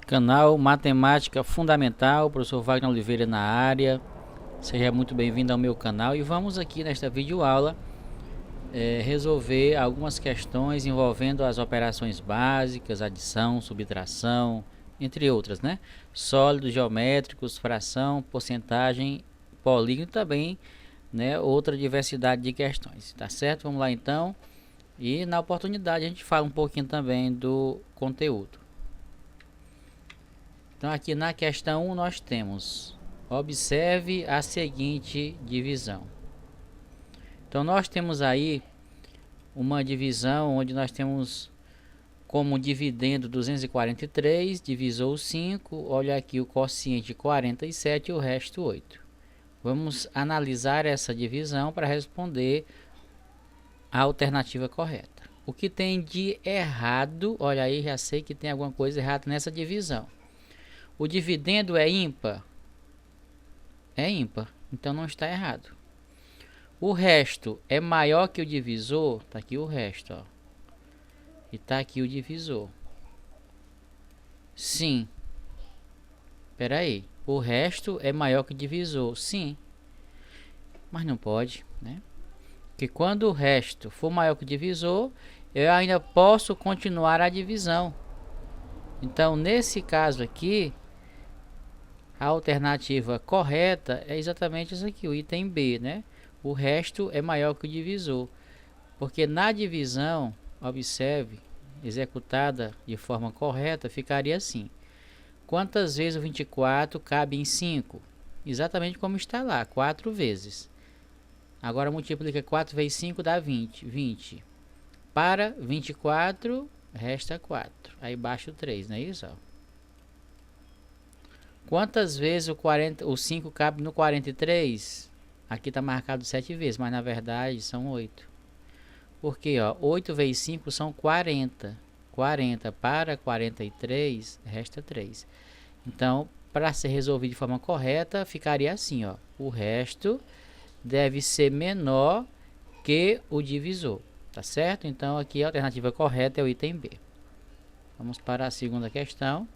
Canal Matemática Fundamental, professor Wagner Oliveira na área. Seja muito bem-vindo ao meu canal e vamos aqui nesta videoaula resolver algumas questões envolvendo as operações básicas, adição, subtração, entre outras, né? Sólidos, geométricos, fração, porcentagem, polígono e também, né, outra diversidade de questões, tá certo? Vamos lá então. E na oportunidade a gente fala um pouquinho também do conteúdo. Então aqui na questão 1 nós temos, observe a seguinte divisão. Então nós temos aí uma divisão onde nós temos como dividendo 243, divisor 5, olha aqui o quociente 47 e o resto 8. Vamos analisar essa divisão para responder a alternativa correta. O que tem de errado, olha aí, já sei que tem alguma coisa errada nessa divisão. O dividendo é ímpar? É ímpar, então não está errado. O resto é maior que o divisor? Está aqui o resto, ó. E está aqui o divisor. Sim. Espera aí. O resto é maior que o divisor? Sim. Mas não pode, né? Porque quando o resto for maior que o divisor, eu ainda posso continuar a divisão. Então, nesse caso aqui, a alternativa correta é exatamente isso aqui, o item B, né? O resto é maior que o divisor. Porque na divisão, observe, executada de forma correta, ficaria assim. Quantas vezes o 24 cabe em 5? Exatamente como está lá, 4 vezes. Agora multiplica 4 vezes 5 dá 20. 20. Para 24, resta 4. Aí baixa o 3, não é isso? Quantas vezes o 5 cabe no 43? Aqui está marcado 7 vezes, mas na verdade são 8. Porque 8 vezes 5 são 40. 40 para 43, resta 3. Então, para ser resolvido de forma correta, ficaria assim, ó. O resto deve ser menor que o divisor, tá certo? Então, aqui a alternativa correta é o item B. Vamos para a segunda questão.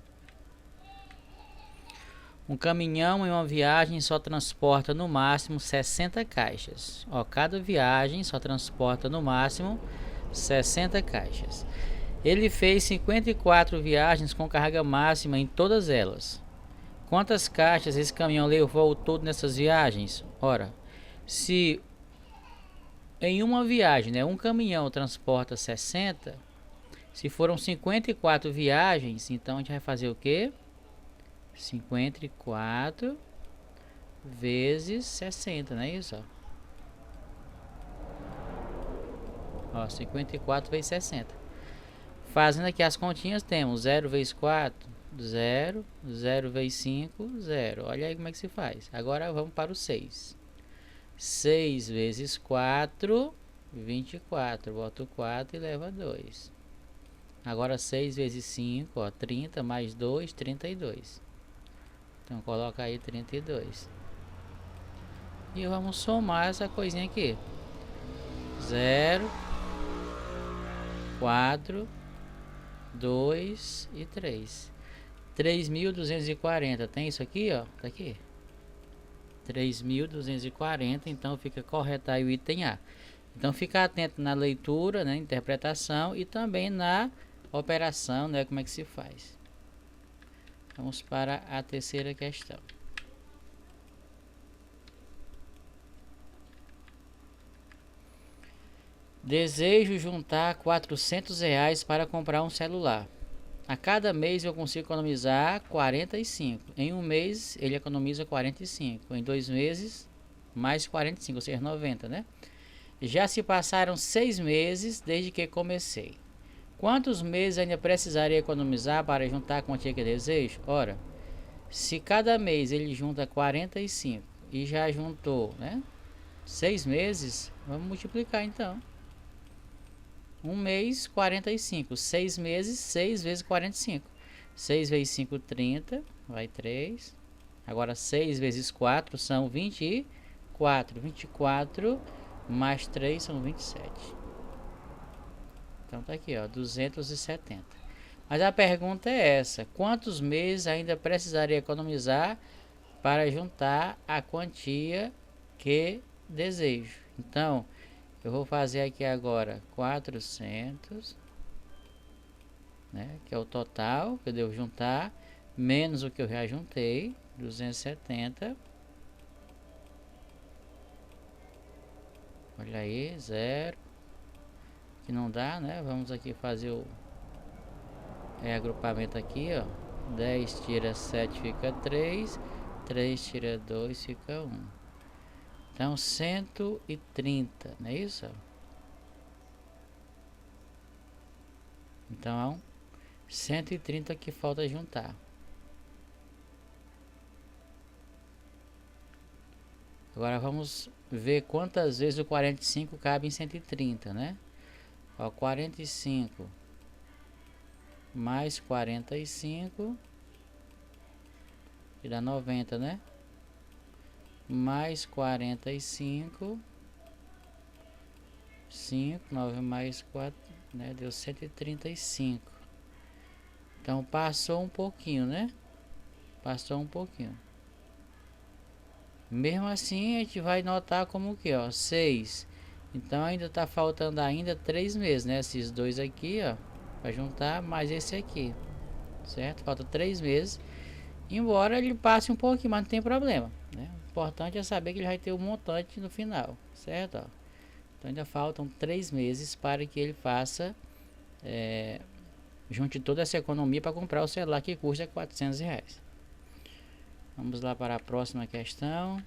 Um caminhão em uma viagem só transporta no máximo 60 caixas. Ó, cada viagem só transporta no máximo 60 caixas. Ele fez 54 viagens com carga máxima em todas elas. Quantas caixas esse caminhão levou todo nessas viagens? Ora, se em uma viagem, né, um caminhão transporta 60, se foram 54 viagens, então a gente vai fazer o quê? 54 vezes 60, não é isso? Ó, 54 vezes 60. Fazendo aqui as continhas, temos 0 vezes 4, 0, 0 vezes 5, 0. Olha aí como é que se faz. Agora vamos para o 6. 6 vezes 4, 24. Bota o 4 e leva 2. Agora 6 vezes 5, ó, 30 mais 2, 32. Então coloca aí 32. E vamos somar essa coisinha aqui. 0, 4, 2 e 3. 3.240. Tem isso aqui, ó. Tá aqui. 3.240. Então fica correto aí o item A. Então fica atento na leitura, né, interpretação e também na operação, né, como é que se faz. Vamos para a terceira questão. Desejo juntar R$ 400 para comprar um celular. A cada mês eu consigo economizar 45. Em um mês ele economiza 45. Em 2 meses, mais 45, ou seja, 90, né? Já se passaram 6 meses desde que comecei. Quantos meses ainda precisaria economizar para juntar a quantia que desejo? Ora, se cada mês ele junta 45 e já juntou, né, 6 meses, vamos multiplicar então. Um mês, 45. 6 meses, 6 vezes 45. 6 vezes 5, 30. Vai 3. Agora 6 vezes 4 são 24. 24 mais 3 são 27. Então tá aqui, ó, 270. Mas a pergunta é essa: quantos meses ainda precisaria economizar para juntar a quantia que desejo? Então, eu vou fazer aqui agora 400, né, que é o total que eu devo juntar, menos o que eu já juntei, 270. Olha aí, zero. Que não dá, né? Vamos aqui fazer o reagrupamento aqui, ó. 10 tira 7 fica 3. 3 tira 2 fica 1. Então 130, não é isso? Então 130 que falta juntar. Agora vamos ver quantas vezes o 45 cabe em 130, né? Ó, 45 mais 45 que dá 90, né? Mais 45, 5, 9 mais 4, né? Deu 135. Então passou um pouquinho, né? Passou um pouquinho. Mesmo assim, a gente vai notar como que, ó, 6. Então ainda tá faltando ainda 3 meses, né? Esses dois aqui, ó, para juntar mais esse aqui, certo? Falta 3 meses. Embora ele passe um pouquinho, mas não tem problema, né? O importante é saber que ele vai ter um montante no final, certo? Ó. Então ainda faltam 3 meses para que ele faça, junte toda essa economia para comprar o celular que custa R$ 400. Vamos lá para a próxima questão.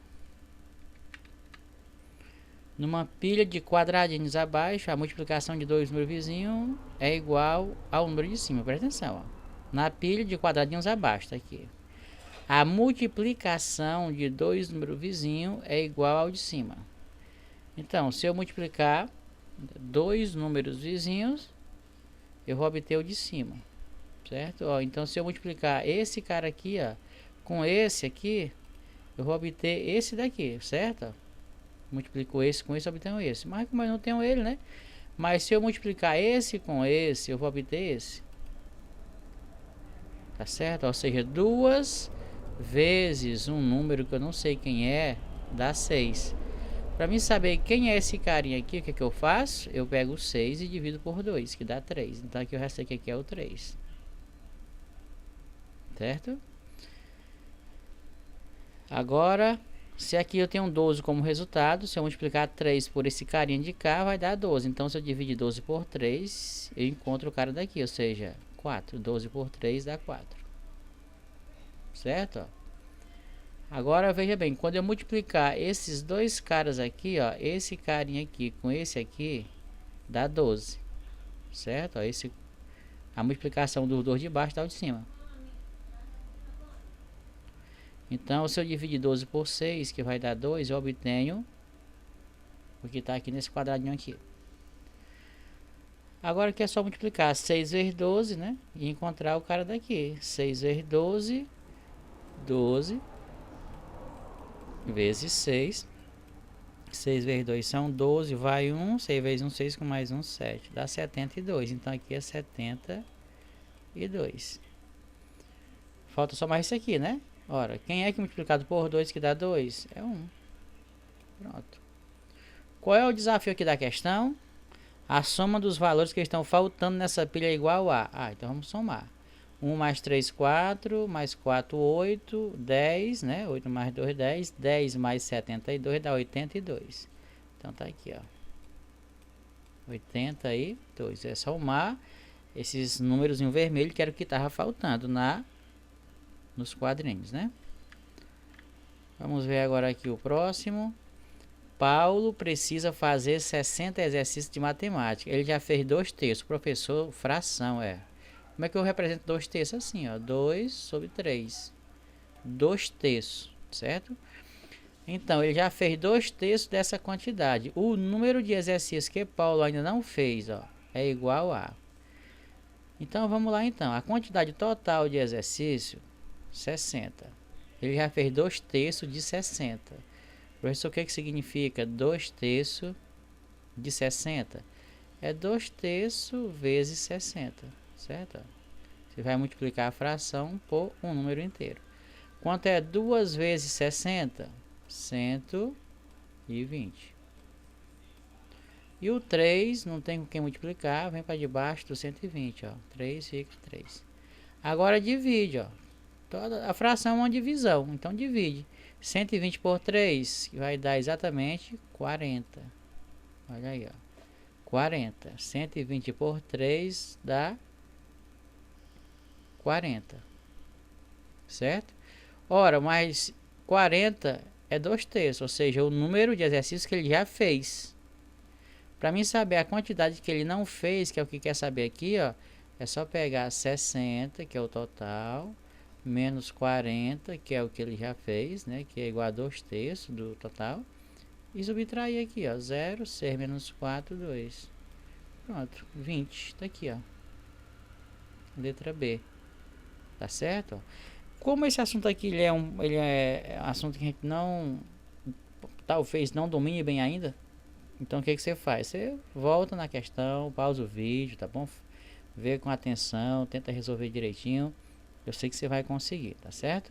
Numa pilha de quadradinhos abaixo, a multiplicação de dois números vizinhos é igual ao número de cima. Presta atenção, ó. Na pilha de quadradinhos abaixo, tá aqui. A multiplicação de dois números vizinhos é igual ao de cima. Então, se eu multiplicar dois números vizinhos, eu vou obter o de cima, certo? Ó, então, se eu multiplicar esse cara aqui, ó, com esse aqui, eu vou obter esse daqui, certo? Multiplico esse com esse, obtenho esse. Mas como eu não tenho ele, né? Mas se eu multiplicar esse com esse, eu vou obter esse. Tá certo? Ou seja, 2 vezes um número que eu não sei quem é, dá 6. Para mim saber quem é esse carinha aqui, o que, que eu faço? Eu pego 6 e divido por 2, que dá 3. Então aqui o resto aqui é o 3. Certo? Agora, se aqui eu tenho 12 como resultado, se eu multiplicar 3 por esse carinha de cá, vai dar 12. Então, se eu dividir 12 por 3, eu encontro o cara daqui, ou seja, 4. 12 por 3 dá 4. Certo? Agora, veja bem, quando eu multiplicar esses dois caras aqui, ó, esse carinha aqui com esse aqui, dá 12. Certo? Ó, a multiplicação dos dois de baixo dá o de cima. Então, se eu dividir 12 por 6, que vai dar 2, eu obtenho o que está aqui nesse quadradinho aqui. Agora aqui é só multiplicar 6 vezes 12, né? E encontrar o cara daqui. 6 vezes 12, 12 vezes 6. 6 vezes 2 são 12, vai 1. 6 vezes 1, 6 com mais 1, 7. Dá 72. Então aqui é 72. Falta só mais isso aqui, né? Ora, quem é que multiplicado por 2 que dá 2? É 1. Pronto. Qual é o desafio aqui da questão? A soma dos valores que estão faltando nessa pilha é igual a... então vamos somar. 1 mais 3, 4. Mais 4, 8. 10, né? 8 mais 2, 10. 10 mais 72 dá 82. Então tá aqui, ó. 82. É somar esses números em vermelho, que era o que estava faltando nos quadrinhos, né? Vamos ver agora aqui o próximo. Paulo precisa fazer 60 exercícios de matemática. Ele já fez 2 terços. Professor, fração, Como é que eu represento 2 terços? Assim, ó. 2 sobre 3. 2 terços, certo? Então, ele já fez 2 terços dessa quantidade. O número de exercícios que Paulo ainda não fez, ó, é igual a... Então, vamos lá então. A quantidade total de exercício, 60. Ele já fez 2 terços de 60. Professor, o que significa 2 terços de 60? É 2 terços vezes 60, certo? Você vai multiplicar a fração por um número inteiro. Quanto é 2 vezes 60? 120. E o 3, não tem com quem multiplicar, vem para debaixo do 120, ó. 3 fica 3. Agora divide, ó. Toda a fração é uma divisão, então divide. 120 por 3 vai dar exatamente 40. Olha aí, ó. 40. 120 por 3 dá 40. Certo? Ora, mas 40 é 2/3, ou seja, o número de exercícios que ele já fez. Para mim saber a quantidade que ele não fez, que é o que quer saber aqui, ó, é só pegar 60, que é o total, menos 40, que é o que ele já fez, né, que é igual a 2/3 do total, e subtrair aqui, ó, 0, 6 menos 4, 2. Pronto, 20, tá aqui, ó. Letra B. Tá certo? Ó. Como esse assunto aqui ele é um assunto que a gente não, talvez não domine bem ainda, então o que você faz? Você volta na questão, pausa o vídeo, tá bom? Vê com atenção, tenta resolver direitinho. Eu sei que você vai conseguir, tá certo?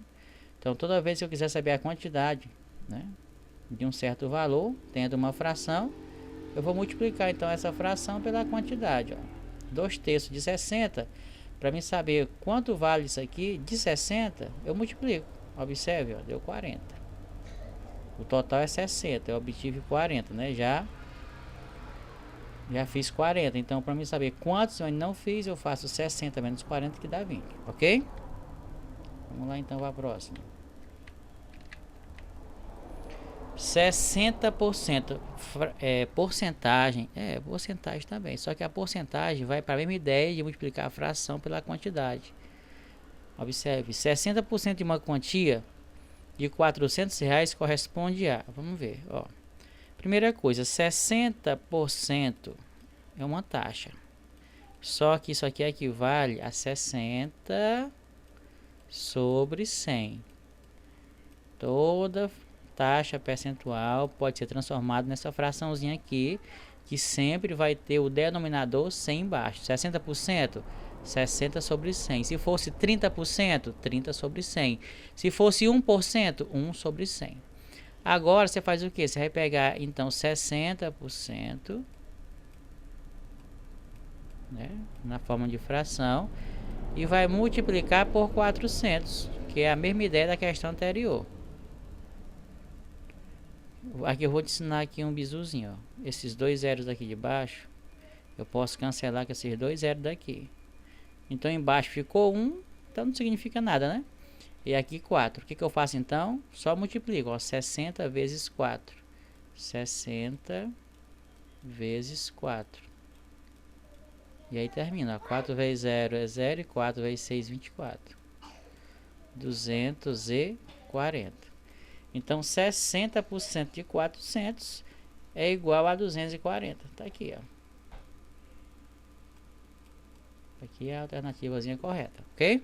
Então toda vez que eu quiser saber a quantidade, né, de um certo valor, tendo uma fração, eu vou multiplicar então essa fração pela quantidade, ó. 2/3 de 60, para mim saber quanto vale isso aqui, de 60, eu multiplico. Observe, ó, deu 40. O total é 60, eu obtive 40, né? Já fiz 40, então para mim saber quantos eu ainda não fiz, eu faço 60 menos 40 que dá 20, ok? Vamos lá então para a próxima. 60% porcentagem, porcentagem também, só que a porcentagem vai para a mesma ideia de multiplicar a fração pela quantidade. Observe, 60% de uma quantia de R$ 400 corresponde a, vamos ver, ó. Primeira coisa, 60% é uma taxa. Só que isso aqui equivale a 60 sobre 100. Toda taxa percentual pode ser transformada nessa fraçãozinha aqui, que sempre vai ter o denominador 100 embaixo. 60%, 60 sobre 100. Se fosse 30%, 30 sobre 100. Se fosse 1%, 1 sobre 100. Agora você faz o que? Você vai pegar então 60%, né, na forma de fração, e vai multiplicar por 400, que é a mesma ideia da questão anterior. Aqui eu vou te ensinar aqui um bizuzinho, ó. Esses dois zeros aqui de baixo, eu posso cancelar com esses dois zeros daqui. Então embaixo ficou 1, então não significa nada, né? E aqui 4. O que eu faço então? Só multiplico, ó, 60 vezes 4. 60 vezes 4. E aí termina, ó, 4 vezes 0 é 0 e 4 vezes 6, 24. 240. Então 60% de 400 é igual a 240. Tá aqui, ó. Aqui é a alternativazinha correta, ok?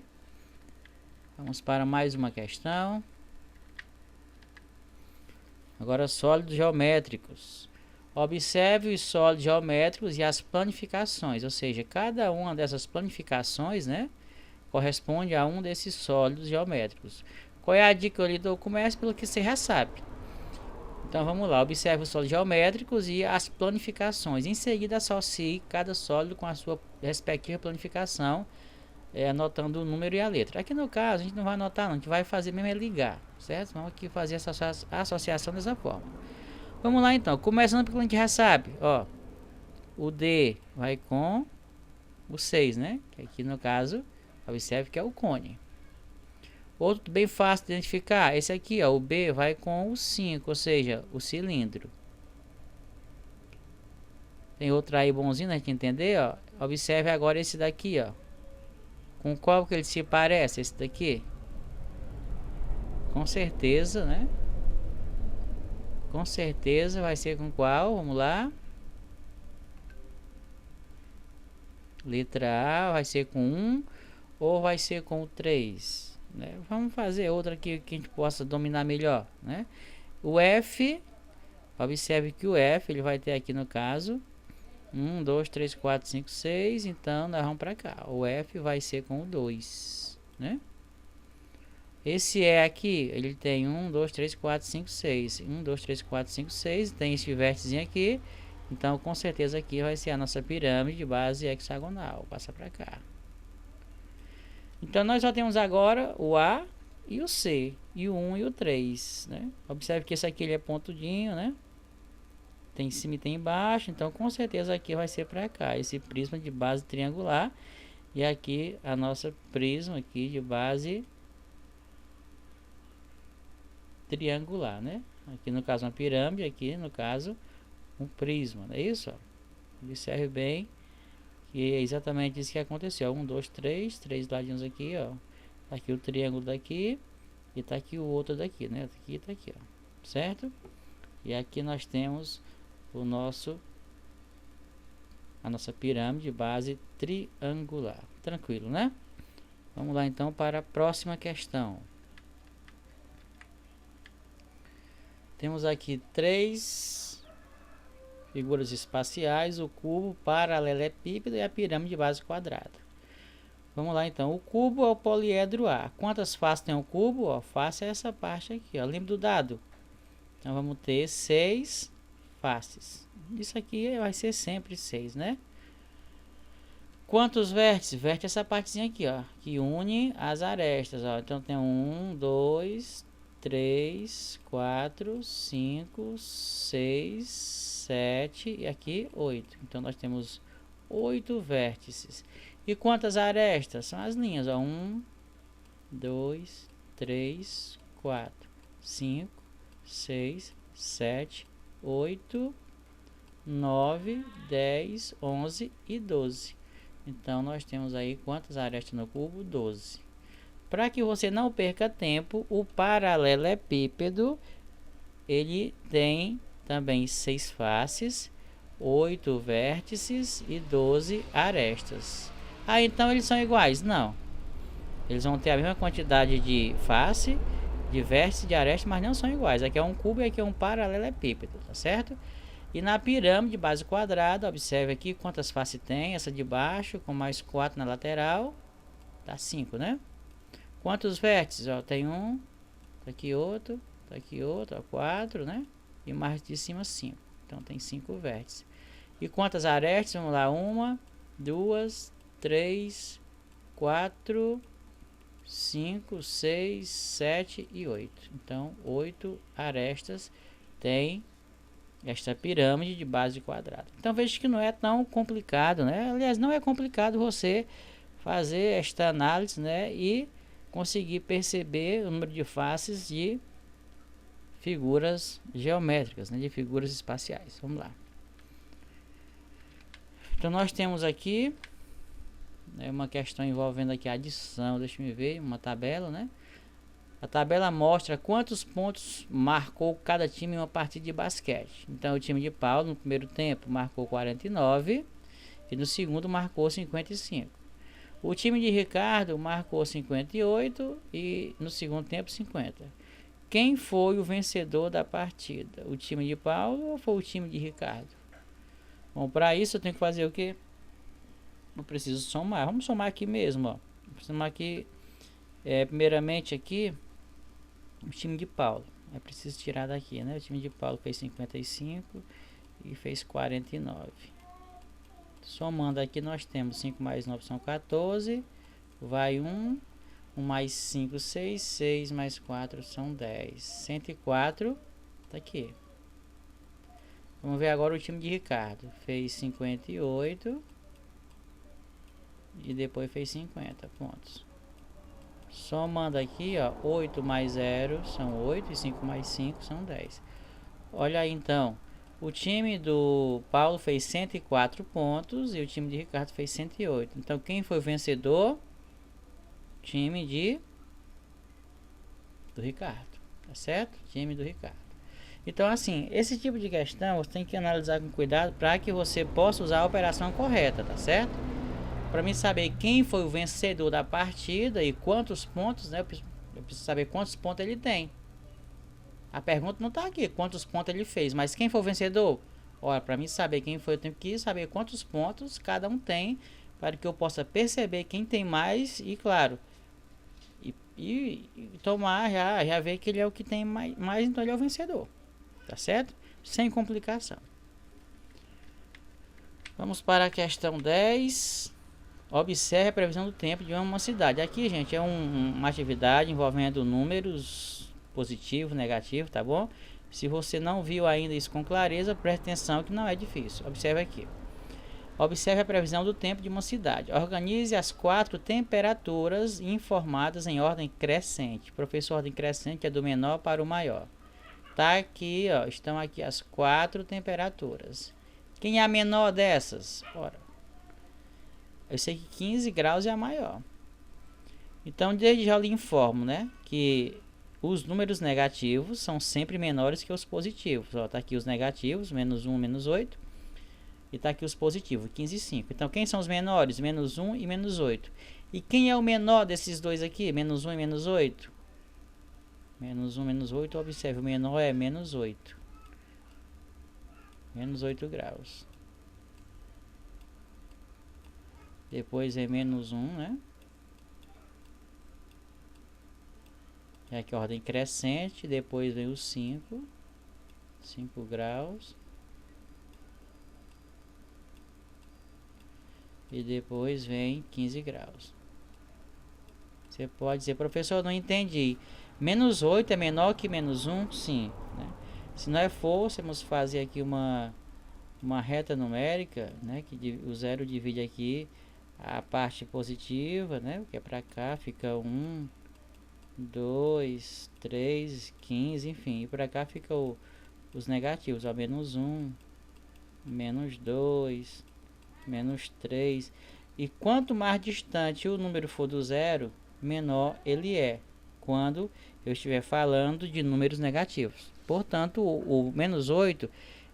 Vamos para mais uma questão. Agora, sólidos geométricos. Observe os sólidos geométricos e as planificações, ou seja, cada uma dessas planificações, né, corresponde a um desses sólidos geométricos. Qual é a dica que eu lhe dou? Comece pelo que você já sabe. Então vamos lá, observe os sólidos geométricos e as planificações. Em seguida, associe cada sólido com a sua respectiva planificação, anotando o número e a letra. Aqui no caso a gente não vai anotar não, a gente vai fazer mesmo é ligar, certo? Vamos aqui fazer essa associação dessa forma. Vamos lá então, começando pelo que a gente já sabe, ó. O D vai com o 6, né? Que aqui no caso, observe que é o cone. Outro bem fácil de identificar, esse aqui, ó, o B vai com o 5, ou seja, o cilindro. Tem outro aí bonzinho, né, a gente entender, ó. Observe agora esse daqui, ó. Com qual que ele se parece? Esse daqui? Com certeza, né? Com certeza vai ser com qual? Vamos lá. Letra A vai ser com 1 ou vai ser com o 3, né? Vamos fazer outra aqui que a gente possa dominar melhor, né? O F, observe que o F ele vai ter aqui no caso 1, 2, 3, 4, 5, 6. Então nós vamos para cá. O F vai ser com o 2, né? Esse E aqui, ele tem 1, 2, 3, 4, 5, 6. 1, 2, 3, 4, 5, 6. Tem esse vértice aqui. Então com certeza aqui vai ser a nossa pirâmide de base hexagonal. Passa para cá. Então nós só temos agora o A e o C. E o 1 e o 3, né? Observe que esse aqui ele é pontudinho, né? Tem em cima e tem embaixo. Então com certeza aqui vai ser para cá. Esse prisma de base triangular. E aqui a nossa prisma aqui de base triangular, né? Aqui no caso uma pirâmide, aqui no caso um prisma, não é isso? Observe bem que é exatamente isso que aconteceu. 1, 2, 3, 3 ladinhos aqui, ó. Tá aqui o triângulo daqui e tá aqui o outro daqui, né? Aqui tá aqui, ó. Certo? E aqui nós temos o a nossa pirâmide base triangular. Tranquilo, né? Vamos lá então para a próxima questão. Temos aqui 3 figuras espaciais, o cubo, paralelepípedo e a pirâmide de base quadrada. Vamos lá então. O cubo é o poliedro A. Quantas faces tem o cubo? Ó, face é essa parte aqui, ó. Lembra do dado? Então vamos ter 6 faces. Isso aqui vai ser sempre 6, né? Quantos vértices? Vértice é essa partezinha aqui, ó, que une as arestas, ó. Então tem 1, 2, 3, 4, 5, 6, 7 e aqui 8. Então nós temos 8 vértices. E quantas arestas? São as linhas, ó. 1, 2, 3, 4, 5, 6, 7, 8, 9, 10, 11 e 12. Então nós temos aí quantas arestas no cubo? 12. Para que você não perca tempo, o paralelepípedo ele tem também 6 faces, 8 vértices e 12 arestas. Ah, então eles são iguais? Não. Eles vão ter a mesma quantidade de face, de vértice, de aresta, mas não são iguais. Aqui é um cubo e aqui é um paralelepípedo, tá certo? E na pirâmide base quadrada, observe aqui quantas faces tem. Essa de baixo com mais 4 na lateral, dá 5, né? Quantos vértices? Ó, tem um, tá aqui outro, ó, 4, né? E mais de cima 5. Então tem 5 vértices. E quantas arestas? Vamos lá, 1, 2, 3, 4, 5, 6, 7 e 8. Então 8 arestas tem esta pirâmide de base quadrada. Então veja que não é tão complicado, né? Aliás, não é complicado você fazer esta análise, né? E conseguir perceber o número de faces de figuras geométricas, né? De figuras espaciais. Vamos lá. Então nós temos aqui, né, uma questão envolvendo aqui a adição. Deixa eu ver, uma tabela, né? A tabela mostra quantos pontos marcou cada time em uma partida de basquete. Então, o time de Paulo, no primeiro tempo, marcou 49 e no segundo marcou 55. O time de Ricardo marcou 58 e no segundo tempo 50. Quem foi o vencedor da partida? O time de Paulo ou foi o time de Ricardo? Bom, para isso eu tenho que fazer o quê? Eu preciso somar. Vamos somar aqui mesmo, ó. Vou somar aqui, primeiramente aqui, o time de Paulo. É preciso tirar daqui, né? O time de Paulo fez 55 e fez 49. Somando aqui nós temos 5 mais 9 são 14. Vai 1. 1 mais 5, 6. 6 mais 4 são 10. 104. Tá aqui. Vamos ver agora o time de Ricardo. Fez 58. E depois fez 50 pontos. Somando aqui, ó, 8 mais 0 são 8 e 5 mais 5 são 10. Olha aí então, o time do Paulo fez 104 pontos e o time de Ricardo fez 108. Então quem foi o vencedor? Time do Ricardo, tá certo? Time do Ricardo. Então assim, esse tipo de questão você tem que analisar com cuidado para que você possa usar a operação correta, tá certo? Para mim saber quem foi o vencedor da partida e quantos pontos, né? Eu preciso saber quantos pontos ele tem. A pergunta não está aqui, quantos pontos ele fez, mas quem foi o vencedor? Ora, para mim saber quem foi, eu tenho que saber quantos pontos cada um tem, para que eu possa perceber quem tem mais e, claro, e tomar, já ver que ele é o que tem mais, então ele é o vencedor. Tá certo? Sem complicação. Vamos para a questão 10. Observe a previsão do tempo de uma cidade. Aqui, gente, é uma atividade envolvendo números positivos, negativos, tá bom? Se você não viu ainda isso com clareza, preste atenção que não é difícil. Observe aqui. Observe a previsão do tempo de uma cidade. Organize as 4 temperaturas informadas em ordem crescente. Professor, ordem crescente é do menor para o maior. Tá aqui, ó, estão aqui as 4 temperaturas. Quem é a menor dessas? Ora, eu sei que 15 graus é a maior. Então, desde já eu lhe informo, né, que os números negativos são sempre menores que os positivos. Ó, tá aqui os negativos, menos 1, menos 8. E tá aqui os positivos, 15 e 5. Então, quem são os menores? Menos 1 e menos 8. E quem é o menor desses dois aqui? Menos 1 e menos 8? Menos 1, menos 8. Observe, o menor é menos 8. Menos 8 graus. Depois é menos 1, né? E aqui a ordem crescente. Depois vem o 5. 5 graus. E depois vem 15 graus. Você pode dizer, professor, eu não entendi. Menos 8 é menor que menos 1? Sim. Né? Se nós fôssemos fazer aqui uma reta numérica, né, que o zero divide aqui a parte positiva, né, que é para cá, fica 1, 2, 3, 15, enfim. E para cá fica os negativos, ó, menos 1, menos 2, menos 3. E quanto mais distante o número for do zero, menor ele é, quando eu estiver falando de números negativos. Portanto, o menos 8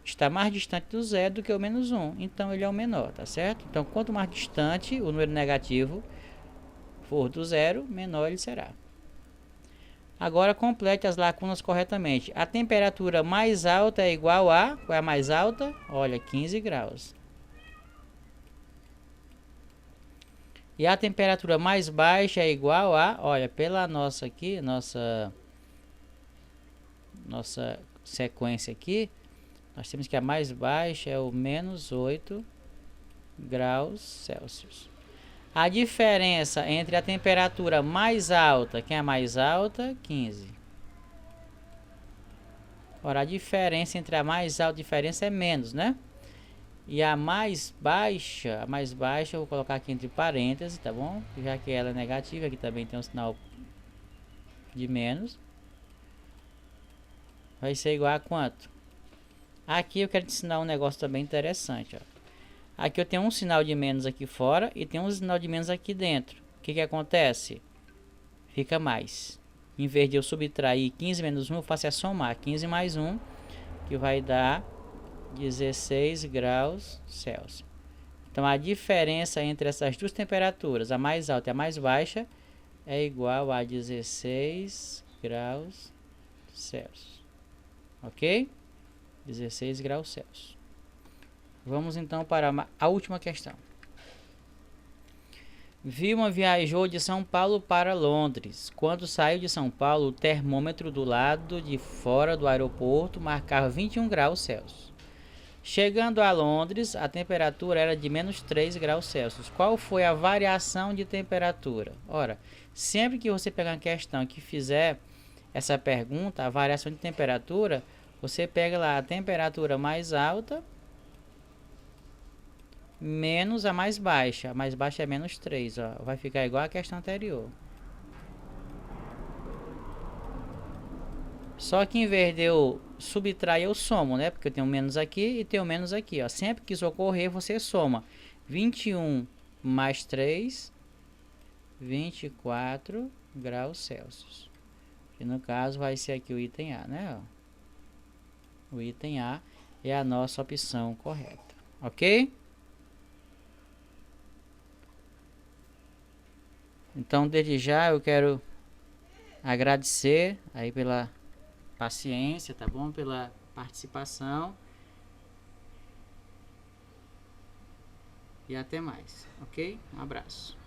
está mais distante do zero do que o menos 1. Então, ele é o menor, tá certo? Então, quanto mais distante o número negativo for do zero, menor ele será. Agora, complete as lacunas corretamente. A temperatura mais alta é igual a... Qual é a mais alta? Olha, 15 graus. E a temperatura mais baixa é igual a... Olha, pela nossa aqui, nossa sequência aqui, nós temos que a mais baixa é o menos 8 graus Celsius. A diferença entre a temperatura mais alta, quem é a mais alta? 15. Ora, a diferença entre a mais alta e a diferença é menos, né? E a mais baixa eu vou colocar aqui entre parênteses, tá bom? Já que ela é negativa, aqui também tem um sinal de menos. Vai ser igual a quanto? Aqui eu quero te ensinar um negócio também interessante, ó. Aqui eu tenho um sinal de menos aqui fora e tem um sinal de menos aqui dentro. O que acontece? Fica mais. Em vez de eu subtrair 15 menos 1, eu faço é somar 15 mais 1, que vai dar 16 graus Celsius. Então a diferença entre essas duas temperaturas, a mais alta e a mais baixa, é igual a 16 graus Celsius. Ok? 16 graus Celsius. Vamos então para a última questão. Vilma viajou de São Paulo para Londres. Quando saiu de São Paulo, o termômetro do lado de fora do aeroporto marcava 21 graus Celsius. Chegando a Londres, a temperatura era de menos 3 graus Celsius. Qual foi a variação de temperatura? Ora, sempre que você pegar uma questão que fizer essa pergunta, a variação de temperatura, você pega lá a temperatura mais alta menos a mais baixa. A mais baixa é menos 3, ó. Vai ficar igual a questão anterior. Só que em vez de eu subtrair, eu somo, né? Porque eu tenho menos aqui e tenho menos aqui, ó. Sempre que isso ocorrer, você soma 21 mais 3, 24 graus Celsius. E no caso vai ser aqui o item A, né? Ó. O item A é a nossa opção correta, ok? Então, desde já eu quero agradecer aí pela paciência, tá bom? Pela participação. e até mais, ok? Um abraço.